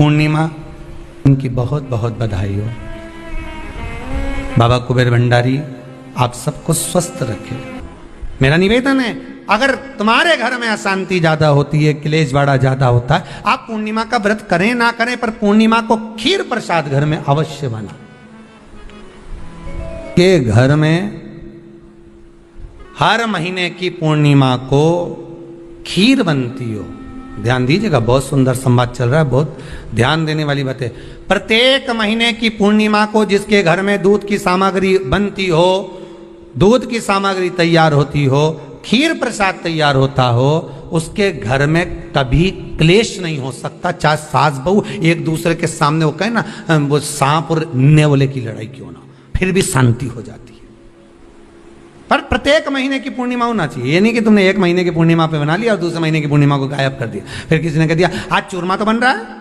पूर्णिमा, उनकी बहुत बहुत बधाई हो। बाबा कुबेर भंडारी आप सबको स्वस्थ रखे। मेरा निवेदन है, अगर तुम्हारे घर में अशांति ज्यादा होती है, क्लेश बड़ा ज्यादा होता है, आप पूर्णिमा का व्रत करें ना करें, पर पूर्णिमा को खीर प्रसाद घर में अवश्य बना के घर में हर महीने की पूर्णिमा को खीर बनती हो। ध्यान दीजिएगा, बहुत सुंदर संवाद चल रहा है, बहुत ध्यान देने वाली बात है। प्रत्येक महीने की पूर्णिमा को जिसके घर में दूध की सामग्री बनती हो, दूध की सामग्री तैयार होती हो, खीर प्रसाद तैयार होता हो, उसके घर में कभी क्लेश नहीं हो सकता। चाहे सास बहू एक दूसरे के सामने वो कहे ना, वो सांप और नेवले की लड़ाई क्यों ना, फिर भी शांति हो जाती है। पर प्रत्येक महीने की पूर्णिमा होना चाहिए। ये नहीं कि तुमने एक महीने की पूर्णिमा पे बना लिया और दूसरे महीने की पूर्णिमा को गायब कर दिया। फिर किसी ने कह दिया आज चूरमा तो बन रहा है,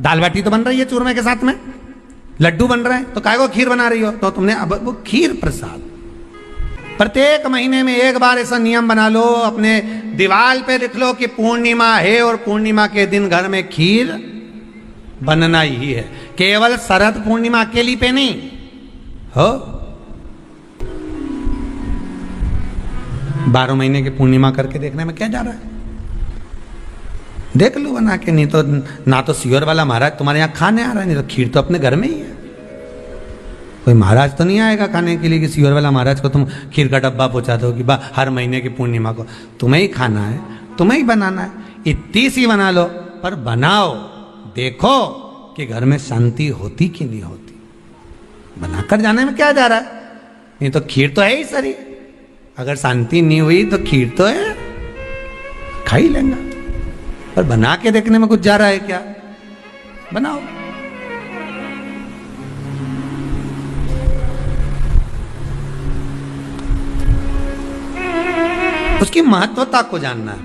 दाल बाटी तो बन रही है चूरमे के साथ में, लड्डू बन रहे हैं, तो काय को खीर बना रही हो? तो तुमने अब वो खीर प्रसाद प्रत्येक महीने में एक बार ऐसा नियम बना लो, अपने दीवार पे लिख लो कि पूर्णिमा है और पूर्णिमा के दिन घर में खीर बनना ही है। केवल शरद पूर्णिमा अकेली पे नहीं हो, 12 महीने की पूर्णिमा करके देखने में क्या जा रहा है? देख लो बना के। नहीं तो ना तो सियोर वाला महाराज तुम्हारे यहाँ खाने आ रहा है, नहीं तो खीर तो अपने घर में ही है। कोई महाराज तो नहीं आएगा खाने के लिए कि सियोर वाला महाराज को तुम खीर का डब्बा पहुंचा दो कि हर महीने की पूर्णिमा को तुम्हें ही खाना है, तुम्हें ही बनाना है। इतनी सी बना लो, पर बनाओ, देखो कि घर में शांति होती कि नहीं होती। बनाकर जाने में क्या जा रहा है? नहीं तो खीर तो है ही सरी, अगर शांति नहीं हुई तो खीर तो है, खा ही लेंगे। पर बना के देखने में कुछ जा रहा है क्या? बनाओ। उसकी महत्वता को जानना है।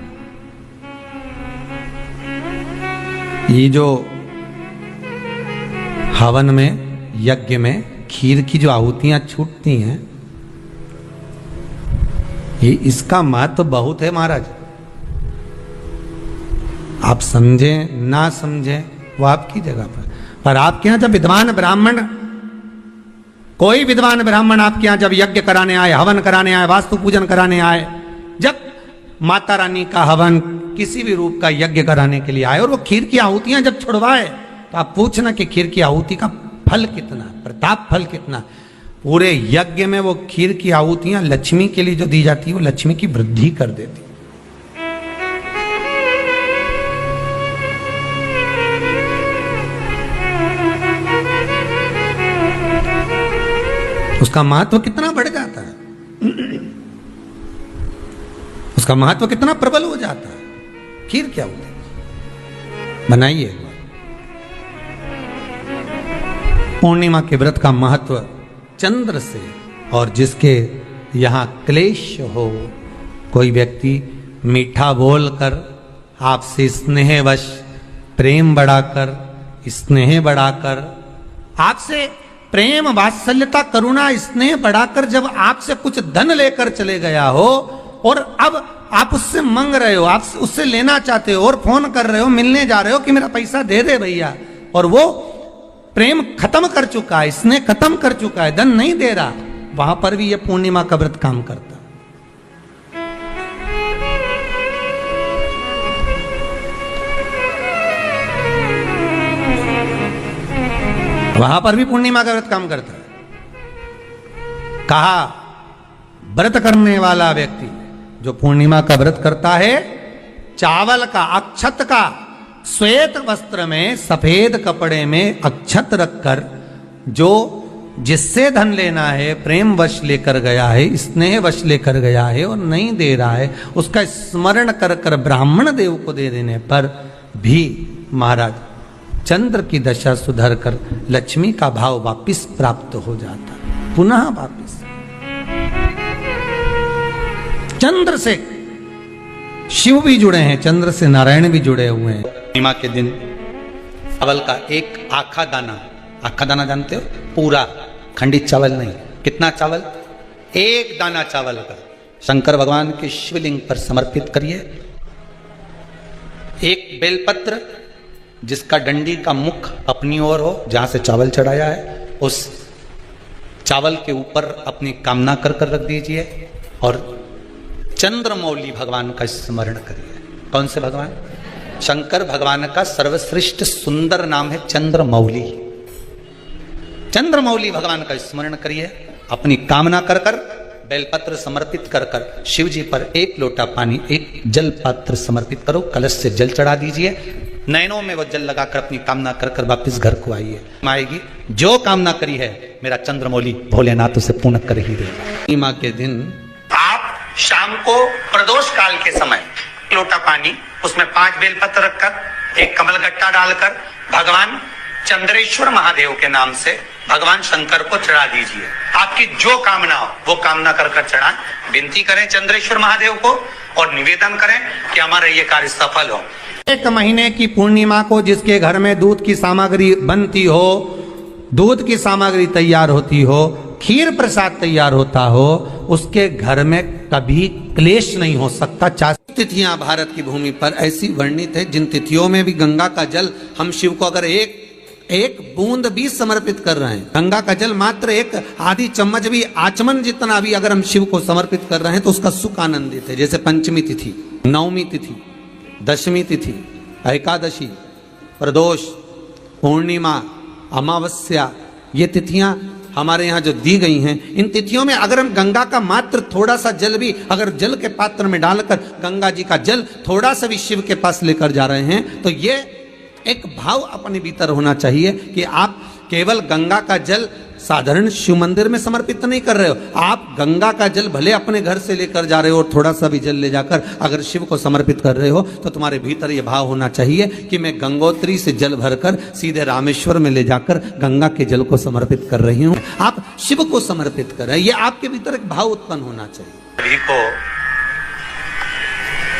ये जो हवन में, यज्ञ में खीर की जो आहुतियां छूटती हैं, ये इसका महत्व बहुत है महाराज। आप समझें ना समझें वो आपकी जगह पर आपके यहां जब विद्वान ब्राह्मण, कोई विद्वान ब्राह्मण आपके यहां जब यज्ञ कराने आए, हवन कराने आए, वास्तु पूजन कराने आए, जब माता रानी का हवन, किसी भी रूप का यज्ञ कराने के लिए आए और वो खीर की आहुतियां जब छुड़वाए, तो आप पूछना कि खीर की आहुति का फल कितना, प्रताप फल कितना। पूरे यज्ञ में वो खीर की आहुतियां लक्ष्मी के लिए जो दी जाती है, वो लक्ष्मी की वृद्धि कर देती। उसका महत्व कितना बढ़ जाता है, उसका महत्व कितना प्रबल हो जाता है। खीर क्या होती है, बनाइए। पूर्णिमा के व्रत का महत्व चंद्र से, और जिसके यहाँ क्लेश हो, कोई व्यक्ति मीठा बोलकर आपसे स्नेहवश, प्रेम बढ़ाकर, स्नेह बढ़ाकर, आपसे प्रेम, वात्सल्यता, करुणा, स्नेह बढ़ाकर जब आपसे कुछ धन लेकर चले गया हो और अब आप उससे मांग रहे हो, आप उससे लेना चाहते हो और फोन कर रहे हो, मिलने जा रहे हो कि मेरा पैसा दे दे भैया, और वो प्रेम खत्म कर चुका है, स्नेह खत्म कर चुका है, धन नहीं दे रहा, वहां पर भी यह पूर्णिमा का व्रत काम करता। वहां पर भी पूर्णिमा का व्रत काम करता है। कहा व्रत करने वाला व्यक्ति जो पूर्णिमा का व्रत करता है, चावल का, अक्षत का, श्वेत वस्त्र में, सफेद कपड़े में अक्षत रखकर, जो जिससे धन लेना है प्रेम वश लेकर गया है, स्नेह वश लेकर गया है और नहीं दे रहा है, उसका स्मरण कर कर ब्राह्मण देव को दे देने पर भी महाराज चंद्र की दशा सुधर कर लक्ष्मी का भाव वापिस प्राप्त हो जाता, पुनः वापिस। चंद्र से शिव भी जुड़े हैं, चंद्र से नारायण भी जुड़े हुए हैं। पूर्णिमा के दिन चावल का एक आखा दाना जानते हो, पूरा खंडित चावल नहीं, कितना चावल, एक दाना चावल का शंकर भगवान के शिवलिंग पर समर्पित करिए। एक बेलपत्र जिसका डंडी का मुख अपनी ओर हो, जहां से चावल चढ़ाया है उस चावल के ऊपर अपनी कामना कर कर रख दीजिए और चंद्रमौली भगवान का स्मरण करिए। कौन से भगवान? शंकर भगवान का सर्वश्रेष्ठ सुंदर नाम है चंद्रमौली। चंद्रमौली भगवान का स्मरण करिए, अपनी कामना कर कर बेलपत्र समर्पित कर कर शिव जी पर एक लोटा पानी, एक जल पात्र समर्पित करो, कलश से जल चढ़ा दीजिए, नयनों में वो जल लगाकर अपनी कामना कर कर वापिस घर को आइए। आएगी जो कामना करी है मेरा चंद्रमौली भोलेनाथ उसे पूर्ण कर ही देगा। पूर्णिमा के दिन आप शाम को प्रदोष काल के समय लोटा पानी, उसमें 5 बेलपत्र रखकर, एक कमलगट्टा डालकर भगवान चंद्रेश्वर महादेव के नाम से भगवान शंकर को चढ़ा दीजिए। आपकी जो कामना हो वो कामना कर कर चढ़ाएं, विनती करें चंद्रेश्वर महादेव को और निवेदन करें कि हमारा ये कार्य सफल हो। एक महीने की पूर्णिमा को जिसके घर में दूध की सामग्री बनती हो, दूध की सामग्री तैयार होती हो, खीर प्रसाद तैयार होता हो, उसके घर में कभी क्लेश नहीं हो सकता। 4 तिथियां भारत की भूमि पर ऐसी वर्णित है जिन तिथियों में भी गंगा का जल हम शिव को अगर एक बूंद भी समर्पित कर रहे हैं, गंगा का जल मात्र एक आधी चम्मच भी, आचमन जितना भी अगर हम शिव को समर्पित कर रहे हैं तो उसका सुख आनंदित है। जैसे पंचमी तिथि, नवमी तिथि, दशमी तिथि, एकादशी, प्रदोष, पूर्णिमा, अमावस्या, ये तिथियां हमारे यहाँ जो दी गई हैं, इन तिथियों में अगर हम गंगा का मात्र थोड़ा सा जल भी अगर जल के पात्र में डालकर गंगा जी का जल थोड़ा सा भी शिव के पास लेकर जा रहे हैं तो ये एक भाव अपने भीतर होना चाहिए कि आप केवल गंगा का जल साधारण शिव मंदिर में समर्पित नहीं कर रहे हो, आप गंगा का जल भले अपने घर से लेकर जा रहे हो और थोड़ा सा भी जल ले जाकर अगर शिव को समर्पित कर रहे हो तो तुम्हारे भीतर यह भाव होना चाहिए कि मैं गंगोत्री से जल भरकर सीधे रामेश्वर में ले जाकर गंगा के जल को समर्पित कर रही हूँ। आप शिव को समर्पित कर रहे हैं, यह आपके भीतर एक भाव उत्पन्न होना चाहिए। सभी को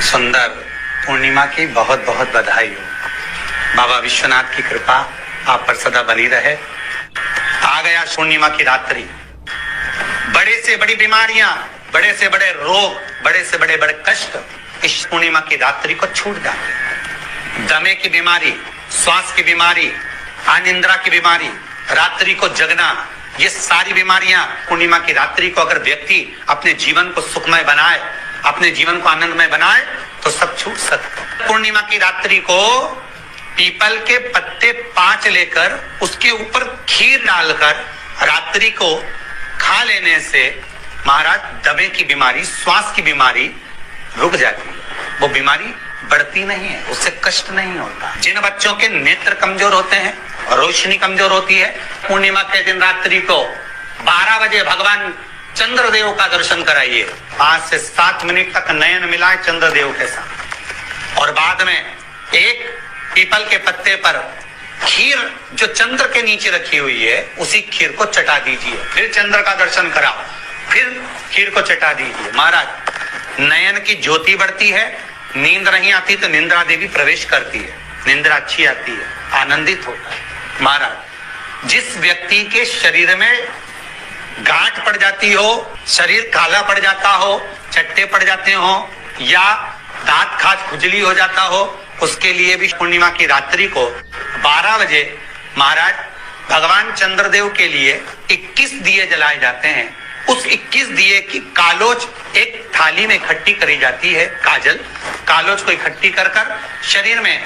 सुंदर पूर्णिमा की बहुत बहुत बधाई हो। बाबा विश्वनाथ की कृपा आप पर सदा बनी रहे। आ गया पूर्णिमा की रात्रि, बड़े से बड़ी बीमारियां, बड़े से बड़े रोग, बड़े से बड़े बड़े कष्ट इस पूर्णिमा की रात्रि को छूट जाते हैं। दमे की बीमारी, श्वास की बीमारी, अनिद्रा की बीमारी, रात्रि को जगना, ये सारी बीमारियां पूर्णिमा की रात्रि को अगर व्यक्ति अपने जीवन को सुखमय बनाए, अपने जीवन को आनंदमय बनाए तो सब छूट सकते। पूर्णिमा की रात्रि को पीपल के पत्ते 5 लेकर उसके ऊपर खीर डालकर रात्रि को खा लेने से महाराज दमे की बीमारी, श्वास की बीमारी रुक जाती है, वो बीमारी बढ़ती नहीं है, उससे कष्ट नहीं होता। जिन बच्चों के नेत्र कमजोर होते हैं, रोशनी कमजोर होती है, पूर्णिमा के दिन रात्रि को 12 बजे भगवान चंद्रदेव का दर्शन कराइए। 5 से 7 मिनट तक नयन मिलाए चंद्रदेव के साथ और बाद में एक पीपल के पत्ते पर खीर जो चंद्र के नीचे रखी हुई है उसी खीर को चटा दीजिए। फिर चंद्र का दर्शन कराओ, फिर खीर को चटा दीजिए। महाराज नयन की ज्योति बढ़ती है, नींद नहीं आती तो निंद्रा देवी प्रवेश करती है, निंद्रा अच्छी आती है, आनंदित होता है। महाराज जिस व्यक्ति के शरीर में गांठ पड़ जाती हो, शरीर काला पड़ जाता हो, चट्टे पड़ जाते हो या दांत खाज खुजली हो जाता हो, उसके लिए भी पूर्णिमा की रात्रि को 12 बजे महाराज भगवान चंद्रदेव के लिए 21 दिए जलाए जाते हैं। उस 21 दिए की कालोच एक थाली में इकट्ठी करी जाती है, कालोच को इकट्ठी कर कर शरीर में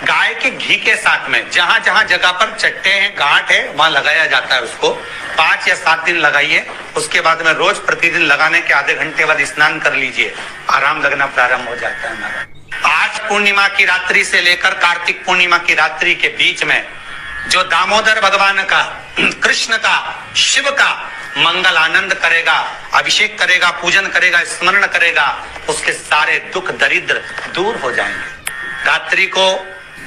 गाय के घी के साथ में जहां जहां जगह पर चट्टे हैं, गांठ है, वहां लगाया जाता है। उसको 5 या 7 दिन लगाइए, उसके बाद में रोज प्रतिदिन लगाने के आधे घंटे बाद स्नान कर लीजिए, आराम लगना प्रारंभ हो जाता है। महाराज आज पूर्णिमा की रात्रि से लेकर कार्तिक पूर्णिमा की रात्रि के बीच में जो दामोदर भगवान का, कृष्ण का, शिव का मंगल आनंद करेगा, अभिषेक करेगा, पूजन करेगा, स्मरण करेगा, उसके सारे दुख दरिद्र दूर हो जाएंगे। रात्रि को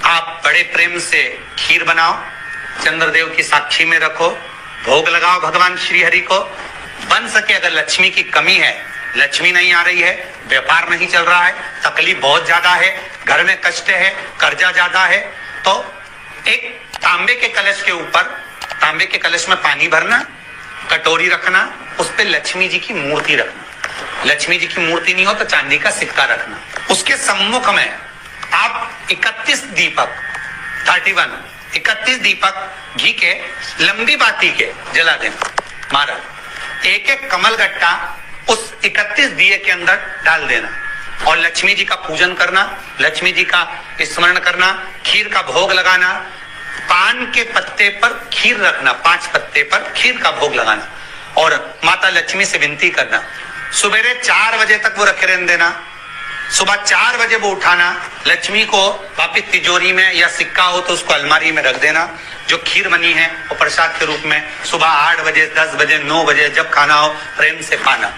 आप बड़े प्रेम से खीर बनाओ, चंद्रदेव की साक्षी में रखो, भोग लगाओ भगवान श्री हरि को। बन सके अगर लक्ष्मी की कमी है, लक्ष्मी नहीं आ रही है, व्यापार नहीं चल रहा है, तकलीफ बहुत ज्यादा है, घर में कष्ट है, कर्जा ज्यादा है, तो एक तांबे के कलश के ऊपर, तांबे के कलश में पानी भरना, कटोरी रखना, उस पे लक्ष्मी जी की मूर्ति रखना। लक्ष्मी जी की मूर्ति नहीं हो तो चांदी का सिक्का रखना। उसके सम्मुख में आप 31 दीपक 31 दीपक घी के लंबी बाती के जला देना। महाराज एक एक कमल गट्टा उस 31 दिए के अंदर डाल देना और लक्ष्मी जी का पूजन करना, लक्ष्मी जी का स्मरण करना, खीर का भोग लगाना, पान के पत्ते पर खीर रखना, 5 पत्ते पर खीर का भोग लगाना और माता लक्ष्मी से विनती करना। सुबेरे 4 बजे तक वो रखे रहने देना, सुबह 4 बजे वो उठाना, लक्ष्मी को वापिस तिजोरी में या सिक्का हो तो उसको अलमारी में रख देना। जो खीर बनी है वो प्रसाद के रूप में सुबह 8 बजे, 10 बजे, 9 बजे जब खाना हो प्रेम से खाना।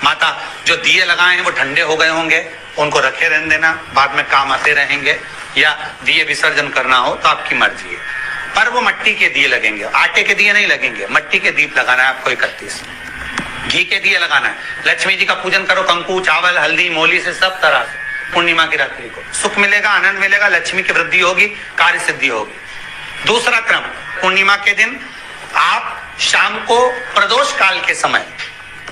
माता जो दिए लगाए हैं वो ठंडे हो गए होंगे, उनको रखे रहने देना, बाद में काम आते रहेंगे, या दिए विसर्जन करना हो तो आपकी मर्जी है। पर वो मिट्टी के दिए लगेंगे, आटे के दिए नहीं लगेंगे, मिट्टी के दीप लगाना है आपको। 31 घी के दिए लगाना है। लक्ष्मी जी का पूजन करो, कंकु, चावल, हल्दी, मोली से सब तरह से। पूर्णिमा की रात्रि को सुख मिलेगा, आनंद मिलेगा, लक्ष्मी की वृद्धि होगी, कार्य सिद्धि होगी। दूसरा क्रम, पूर्णिमा के दिन आप शाम को प्रदोष काल के समय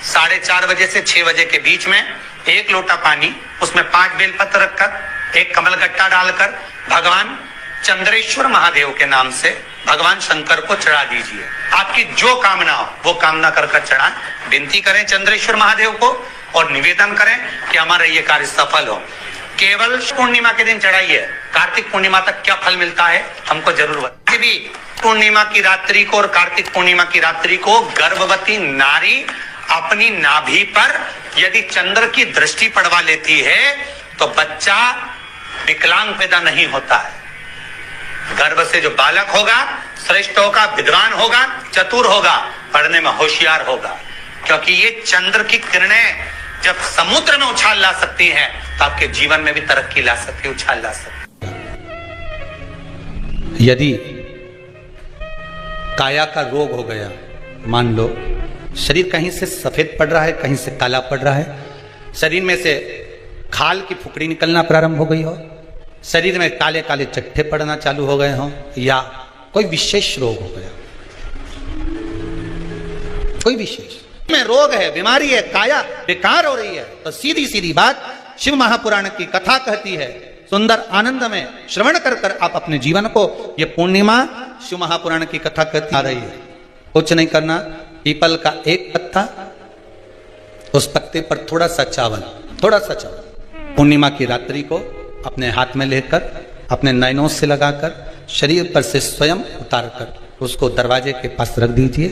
4:30 बजे से 6 बजे के बीच में 1 लोटा पानी, उसमें 5 बेलपत्र रखकर, 1 कमल गट्टा डालकर भगवान चंद्रेश्वर महादेव के नाम से भगवान शंकर को चढ़ा दीजिए। आपकी जो कामना हो वो कामना कर चढ़ाएं, विनती करें चंद्रेश्वर महादेव को और निवेदन करें कि हमारा ये कार्य सफल हो। केवल पूर्णिमा के दिन चढ़ाइए, कार्तिक पूर्णिमा तक क्या फल मिलता है हमको जरूर बताइए। भी पूर्णिमा की रात्रि को और कार्तिक पूर्णिमा की रात्रि को गर्भवती नारी अपनी नाभि पर यदि चंद्र की दृष्टि पड़वा लेती है तो बच्चा विकलांग पैदा नहीं होता है। गर्भ से जो बालक होगा श्रेष्ठ होगा, विद्वान होगा, चतुर होगा, पढ़ने में होशियार होगा, क्योंकि ये चंद्र की किरणें जब समुद्र में उछाल ला सकती हैं तो आपके जीवन में भी तरक्की ला सकती है, उछाल ला सकती है। यदि काया का रोग हो गया, मान लो शरीर कहीं से सफेद पड़ रहा है, कहीं से काला पड़ रहा है, शरीर में से खाल की फुकड़ी निकलना प्रारंभ हो गई हो, शरीर में काले काले चट्टे पड़ना चालू हो गए हों, या कोई विशेष रोग हो गया, कोई विशेष में रोग है, बीमारी है, काया बेकार हो रही है, तो सीधी सीधी बात शिव महापुराण की कथा कहती है, सुंदर आनंद में श्रवण कर कर आप अपने जीवन को, ये पूर्णिमा शिव महापुराण की कथा कहती आ रही है। कुछ नहीं करना, पीपल का एक पत्ता, उस पत्ते पर थोड़ा सा चावल, पूर्णिमा की रात्रि को अपने हाथ में लेकर अपने नयनों से लगाकर शरीर पर से स्वयं उतारकर उसको दरवाजे के पास रख दीजिए।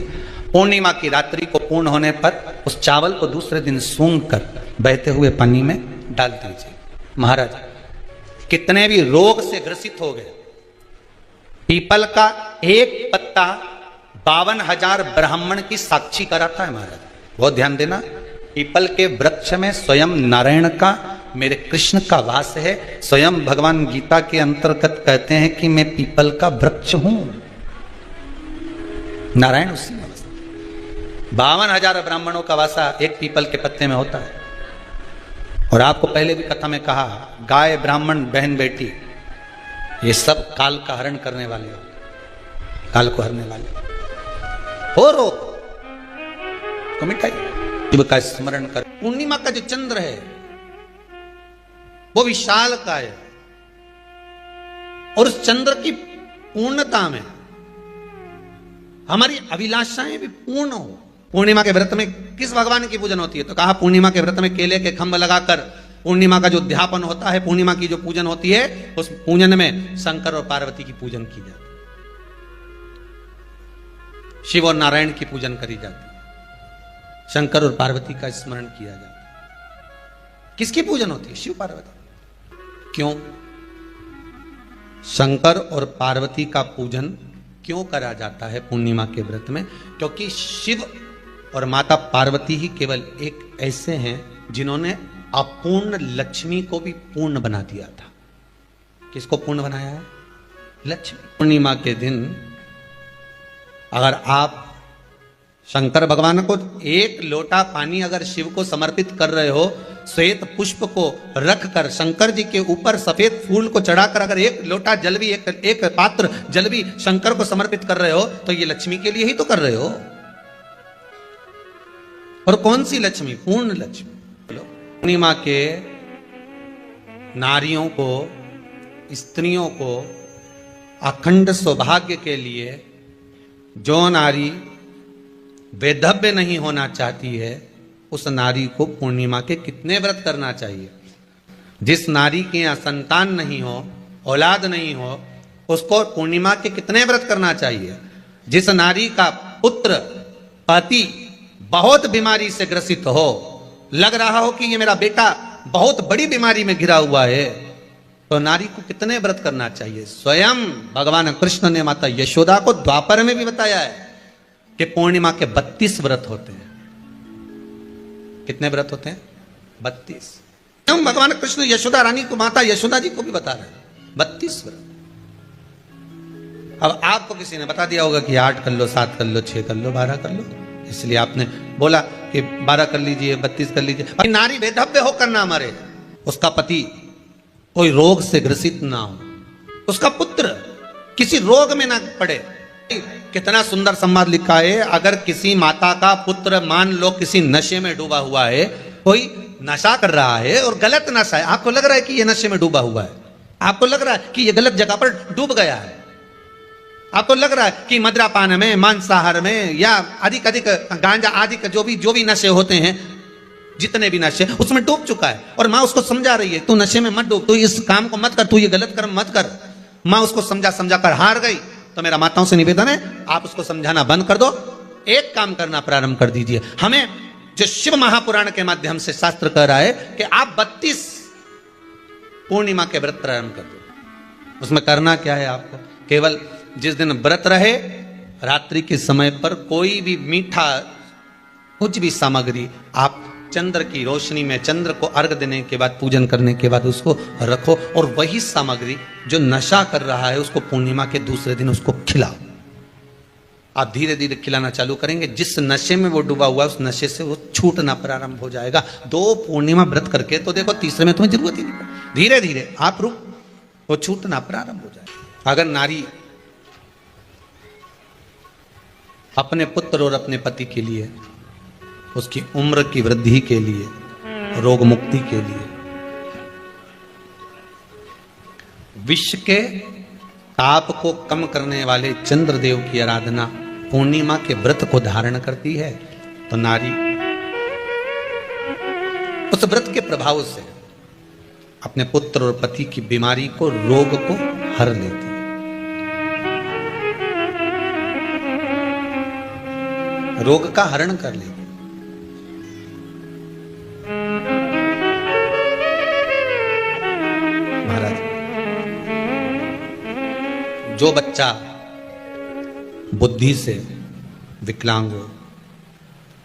पूर्णिमा की रात्रि को पूर्ण होने पर उस चावल को दूसरे दिन सूंघ कर बहते हुए पानी में डाल दीजिए। महाराज कितने भी रोग से ग्रसित हो गए, पीपल का एक पत्ता 52,000 ब्राह्मण की साक्षी कराता है। महाराज बहुत ध्यान देना, पीपल के वृक्ष में स्वयं नारायण का, मेरे कृष्ण का वास है। स्वयं भगवान गीता के अंतर्गत कहते हैं कि मैं पीपल का वृक्ष हूं, नारायण उसी में 52,000 ब्राह्मणों का वासा एक पीपल के पत्ते में होता है। और आपको पहले भी कथा में कहा, गाय, ब्राह्मण, बहन, बेटी, ये सब काल का हरण करने वाले हो, काल को हरने वाले हो। रोग को मिटाइए, शिव का स्मरण कर। पूर्णिमा का जो चंद्र है वो विशाल का है, और उस चंद्र की पूर्णता में हमारी अभिलाषाएं भी पूर्ण हो। पूर्णिमा के व्रत में किस भगवान की पूजन होती है? तो कहा पूर्णिमा के व्रत में केले के खंभ लगाकर पूर्णिमा का जो अध्यापन होता है, पूर्णिमा की जो पूजन होती है, उस पूजन में शंकर और पार्वती की पूजन की जाती है, शिव और नारायण की पूजन करी जाती है, शंकर और पार्वती का स्मरण किया जाता है। किसकी पूजन होती है? शिव पार्वती। क्यों शंकर और पार्वती का पूजन क्यों करा जाता है पूर्णिमा के व्रत में? क्योंकि शिव और माता पार्वती ही केवल एक ऐसे हैं जिन्होंने अपूर्ण लक्ष्मी को भी पूर्ण बना दिया था। किसको पूर्ण बनाया है? लक्ष्मी। पूर्णिमा के दिन अगर आप शंकर भगवान को 1 लोटा पानी अगर शिव को समर्पित कर रहे हो, श्वेत पुष्प को रखकर शंकर जी के ऊपर सफेद फूल को चढ़ाकर अगर 1 लोटा जल भी, एक पात्र जल भी शंकर को समर्पित कर रहे हो, तो ये लक्ष्मी के लिए ही तो कर रहे हो। और कौन सी लक्ष्मी? पूर्ण लक्ष्मी। पूर्णिमा के नारियों को, स्त्रियों को अखंड सौभाग्य के लिए जो नारी वैधव्य नहीं होना चाहती है, उस नारी को पूर्णिमा के कितने व्रत करना चाहिए? जिस नारी के यहाँ संतान नहीं हो, औलाद नहीं हो, उसको पूर्णिमा के कितने व्रत करना चाहिए? जिस नारी का पुत्र पति बहुत बीमारी से ग्रसित हो, लग रहा हो कि ये मेरा बेटा बहुत बड़ी बीमारी में घिरा हुआ है, तो नारी को कितने व्रत करना चाहिए? स्वयं भगवान कृष्ण ने माता यशोदा को द्वापर में भी बताया है कि पूर्णिमा के 32 व्रत होते हैं। कितने व्रत होते हैं? 32। हम भगवान कृष्ण यशोदा रानी को, माता यशोदा जी को भी बता रहे हैं 32 व्रत। अब आपको किसी ने बता दिया होगा कि 8 कर लो, 7 कर लो, 6 कर लो, 12 कर लो, इसलिए आपने बोला कि 12 कर लीजिए, 32 कर लीजिए। नारी वैधव्य होकर ना मरे, उसका पति कोई रोग से ग्रसित ना हो, उसका पुत्र किसी रोग में ना पड़े। कितना सुंदर संवाद लिखा है, अगर किसी माता का पुत्र मान लो किसी नशे में डूबा हुआ है, कोई नशा कर रहा है और गलत नशा है, आपको लग रहा है कि ये नशे में डूबा हुआ है, आपको लग रहा है कि ये गलत जगह पर डूब गया है, आपको लग रहा है कि मदिरापान में, मांसाहार में या अधिक गांजा आदि का जो भी नशे होते हैं, जितने भी नशे, उसमें डूब चुका है और माँ उसको समझा रही है, तू नशे में मत डूब, तू इस काम को मत कर, तू ये गलत कर्म मत कर। माँ उसको समझा कर हार गई। तो मेरा माताओं से निवेदन है, आप उसको समझाना बंद कर दो, एक काम करना प्रारंभ कर दीजिए। हमें जो शिव महापुराण के माध्यम से शास्त्र कह रहा है कि आप 32 पूर्णिमा के व्रत प्रारंभ कर दो। उसमें करना क्या है आपको? केवल जिस दिन व्रत रहे, रात्रि के समय पर कोई भी मीठा, कुछ भी सामग्री आप चंद्र की रोशनी में, चंद्र को अर्घ देने के बाद, पूजन करने के बाद उसको रखो, और वही सामग्री जो नशा कर रहा है उसको पूर्णिमा के दूसरे दिन उसको खिलाओ। आप धीरे धीरे खिलाना चालू करेंगे, जिस नशे में वो डूबा हुआ है उस नशे से वो छूटना प्रारंभ हो जाएगा। 2 पूर्णिमा व्रत करके तो देखो, तीसरे में तुम्हें जरूरत ही नहीं पड़ेगी, धीरे धीरे आप रुक, वो छूटना प्रारंभ हो जाएगा। अगर नारी अपने पुत्र और अपने पति के लिए, उसकी उम्र की वृद्धि के लिए, रोग मुक्ति के लिए, विश्व के ताप को कम करने वाले चंद्रदेव की आराधना पूर्णिमा के व्रत को धारण करती है, तो नारी उस व्रत के प्रभाव से अपने पुत्र और पति की बीमारी को, रोग को हर लेती है। रोग का हरण कर लेती। महाराज, जो बच्चा बुद्धि से विकलांग हो,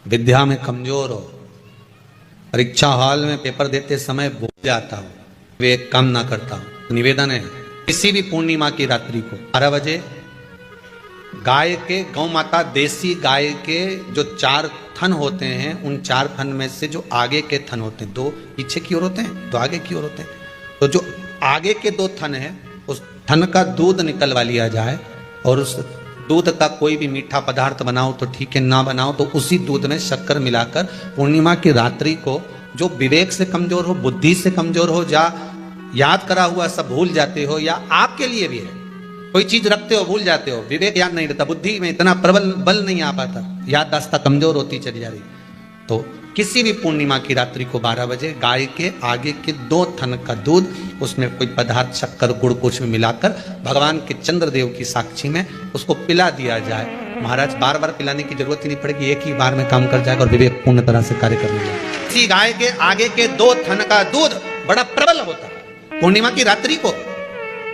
विद्या में कमजोर हो, परीक्षा हॉल में पेपर देते समय भूल जाता हो, वे एक काम ना करता हो, तो निवेदन है किसी भी पूर्णिमा की रात्रि को 12 बजे गाय के, गौ माता देसी गाय के जो 4 थन होते हैं, उन 4 थन में से जो आगे के थन होते हैं, 2 पीछे की ओर होते हैं, 2 आगे की ओर होते हैं, तो जो आगे के 2 थन हैं उस थन का दूध निकलवा लिया जाए, और उस दूध का कोई भी मीठा पदार्थ बनाओ तो ठीक है, ना बनाओ तो उसी दूध में शक्कर मिलाकर पूर्णिमा की रात्रि को, जो विवेक से कमजोर हो, बुद्धि से कमजोर हो, या याद करा हुआ सब भूल जाते हो, या आपके लिए भी है कोई चीज रखते हो भूल जाते हो, विवेक याद नहीं रहता, बुद्धि में इतना प्रबल बल नहीं आ पाता, याददाश्त कमजोर होती चली जा रही, तो किसी भी पूर्णिमा की रात्रि को 12 बजे गाय के आगे के 2 थन का दूध, उसमें कोई पदार्थ, शक्कर, गुड़ कुछ भी मिलाकर भगवान के चंद्रदेव की साक्षी में उसको पिला दिया जाए। महाराज, बार बार पिलाने की जरूरत ही नहीं पड़ेगी, एक ही बार में काम कर जाएगा और विवेक पूर्ण तरह से कार्य कर लेगा। इसी गाय के आगे के 2 थन का दूध बड़ा प्रबल होता है। पूर्णिमा की रात्रि को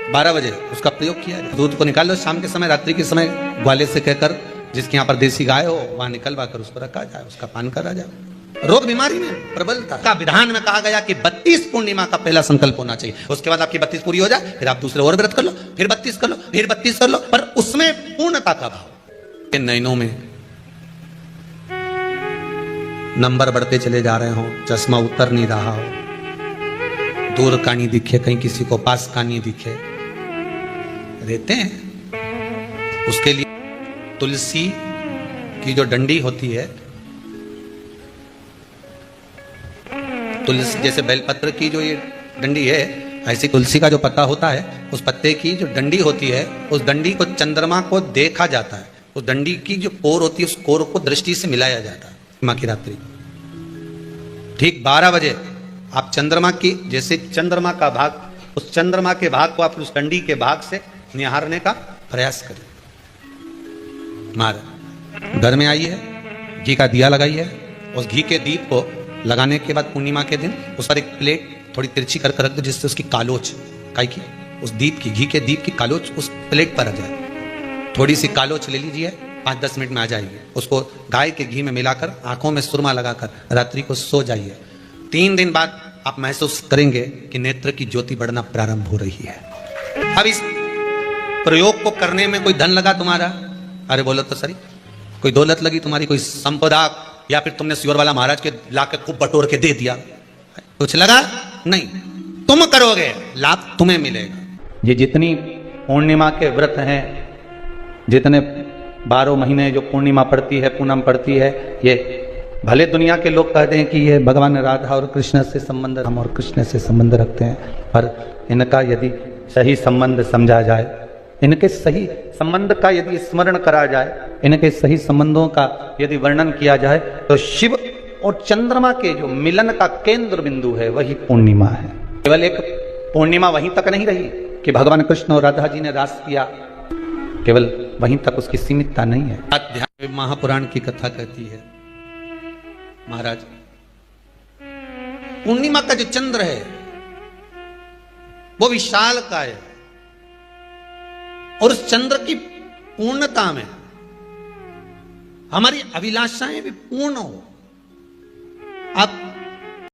12 बजे उसका प्रयोग किया जाए। दूध को निकाल लो, शाम के समय, रात्रि के समय ग्वाले से कहकर, जिसके यहाँ पर देसी गाय हो वहां निकलवा कर उसको रखा जाए, उसका पान करा जाए। रोग बीमारी में प्रबलता का विधान में कहा गया कि 32 पूर्णिमा का पहला संकल्प होना चाहिए, उसके बाद आपकी 32 पूरी हो जाए, फिर आप दूसरे और व्रत कर लो, फिर 32 कर लो, फिर 32 कर लो, पर उसमें पूर्णता का भाव। नैनों में नंबर बढ़ते चले जा रहे हो, चश्मा उतर नहीं रहा हो, दूर का नहीं दिखे, कहीं किसी को पास का नहीं दिखे, रहते हैं, उसके लिए तुलसी की जो डंडी होती है, तुलसी जैसे बेलपत्र की जो ये डंडी है, ऐसी तुलसी का जो पत्ता होता है, उस पत्ते की जो डंडी होती है, उस डंडी को चंद्रमा को देखा जाता है। उस डंडी की जो कोर होती है, उस कोर को दृष्टि से मिलाया जाता है। माँ की रात्रि ठीक 12 बजे आप चंद्रमा की, जैसे चंद्रमा का भाग, उस चंद्रमा के भाग को आप उस डंडी के भाग से निहारने का प्रयास करें। महाराज घर में आइए, घी का दिया लगाइए। उस घी के दीप को लगाने के बाद पूर्णिमा के दिन उस पर एक प्लेट थोड़ी तिरछी करके रख दो, जिससे उसकी कालोच काई की, उस दीप की, घी के दीप की कालोच उस प्लेट पर आ जाए। थोड़ी सी कालोच ले लीजिए, 5-10 मिनट में आ जाएगी। उसको गाय के घी में मिलाकर आंखों में सुरमा लगाकर रात्रि को सो जाइए। 3 दिन बाद आप महसूस करेंगे कि नेत्र की ज्योति बढ़ना प्रारंभ हो रही है। अब इस प्रयोग को करने में कोई धन लगा तुम्हारा? अरे बोलो तो सही। कोई दौलत लगी तुम्हारी, कोई संपदा, या फिर तुमने सियोर वाला महाराज के लाके खूब बटोर के दे दिया, कुछ लगा नहीं। तुम करोगे, लाभ तुम्हें मिलेगा। ये जितनी पूर्णिमा के व्रत हैं, जितने 12 महीने जो पूर्णिमा पड़ती है, पूनम पड़ती है, ये भले दुनिया के लोग कहते हैं कि ये भगवान राधा और कृष्ण से संबंध, हम और कृष्ण से संबंध रखते हैं, पर इनका यदि सही संबंध समझा जाए, इनके सही संबंध का यदि स्मरण करा जाए, इनके सही संबंधों का यदि वर्णन किया जाए, तो शिव और चंद्रमा के जो मिलन का केंद्र बिंदु है वही पूर्णिमा है। केवल एक पूर्णिमा वहीं तक नहीं रही कि भगवान कृष्ण और राधा जी ने रास किया, केवल वहीं तक उसकी सीमितता नहीं है। अध्यात्म महापुराण की कथा कहती है, महाराज पूर्णिमा का जो चंद्र है वो विशाल का है, और उस चंद्र की पूर्णता में हमारी अभिलाषाएं भी पूर्ण हो। आप